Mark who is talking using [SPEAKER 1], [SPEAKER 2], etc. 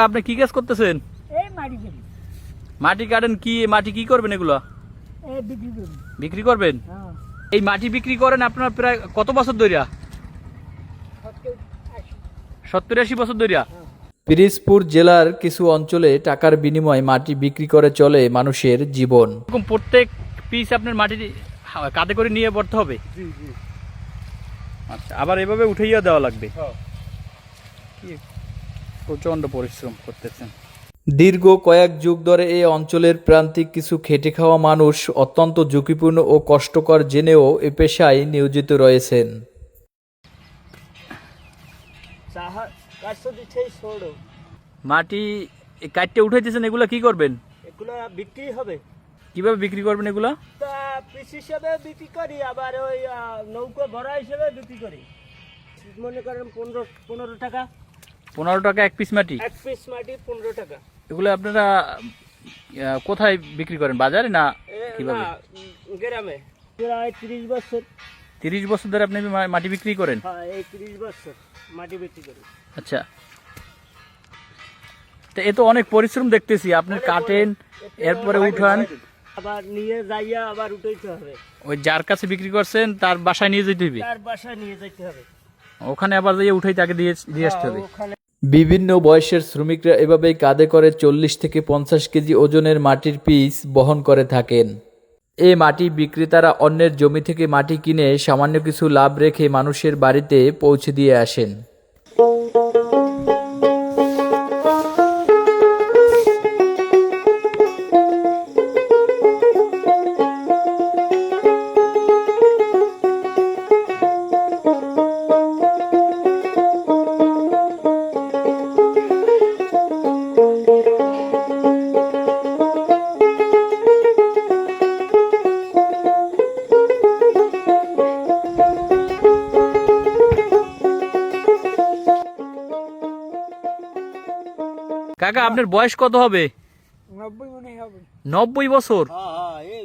[SPEAKER 1] আপনি কি কাজ করতেছেন?
[SPEAKER 2] এই মাটি দেবো।
[SPEAKER 1] মাটি কাটেন, কি মাটি কি করবেন এগুলো?
[SPEAKER 2] এই বিক্রি করবো।
[SPEAKER 1] বিক্রি করবেন?
[SPEAKER 2] হ্যাঁ।
[SPEAKER 1] এই মাটি বিক্রি করেন আপনার প্রায় কত বছর ধরিয়া? 70-80 বছর ধরিয়া। পিরিজপুর জেলার কিছু অঞ্চলে টাকার বিনিময়ে মাটি বিক্রি করে চলে মানুষের জীবন। এরকম প্রত্যেক পিস আপনার মাটি কাঁধে করে নিয়ে পড়তে হবে?
[SPEAKER 2] জি জি।
[SPEAKER 1] আচ্ছা, আবার এভাবে উঠাইয়া দেওয়া লাগবে?
[SPEAKER 2] হ্যাঁ।
[SPEAKER 1] কি প্রচন্ড পরিশ্রম করতেছেন। দীর্ঘ কয়েক যুগ ধরে এই অঞ্চলের প্রান্তিক কিছু খেটে খাওয়া মানুষ অত্যন্ত ঝুঁকিপূর্ণ ও কষ্টকর জেনেও এ পেশায় নিয়োজিত রয়েছেন। মাটি কাটতে উঠাইতেছেন, এগুলা কি করবেন?
[SPEAKER 2] এগুলো বিক্রি হবে।
[SPEAKER 1] কিভাবে বিক্রি করবেন এগুলা?
[SPEAKER 2] তা পিস হিসেবে বিক্রি করি, আবার ওই নৌকো ভরা হিসেবে বিক্রি করি। মনে করেন 15 টাকা।
[SPEAKER 1] 15 টাকা এক পিস মাটি?
[SPEAKER 2] এক পিস মাটি 15 টাকা।
[SPEAKER 1] এগুলো আপনারা কোথায় বিক্রি করেন, বাজারে না কিভাবে?
[SPEAKER 2] গ্রামে। প্রায় 30 বছর।
[SPEAKER 1] 30 বছর ধরে আপনি মাটি বিক্রি করেন?
[SPEAKER 2] হ্যাঁ, এই 30 বছর মাটি বিক্রি করি।
[SPEAKER 1] আচ্ছা, তো এ তো অনেক পরিশ্রম দেখতেছি। আপনি কাটেন, এরপরে উঠান,
[SPEAKER 2] আবার নিয়ে যাইয়া আবার উঠাইতে হবে।
[SPEAKER 1] ওই যার কাছে বিক্রি করছেন তার বাসায় নিয়ে যেতে হবে?
[SPEAKER 2] তার বাসায় নিয়ে যেতে হবে।
[SPEAKER 1] ওখানে আবার যাইয়ে উঠাই তাকে দিয়ে আসতে হবে?
[SPEAKER 2] ওখানে
[SPEAKER 1] বিভিন্ন বয়সের শ্রমিকরা এভাবেই কাঁধে করে 40 থেকে 50 কেজি ওজনের মাটির পিস বহন করে থাকেন। এই মাটি বিক্রেতারা অন্যের জমি থেকে মাটি কিনে সামান্য কিছু লাভ রেখে মানুষের বাড়িতে পৌঁছে দিয়ে আসেন। কাকা, আপনার বয়স কত হবে?
[SPEAKER 2] 90 মনে হবে।
[SPEAKER 1] 90 বছর?
[SPEAKER 2] হ্যাঁ, এই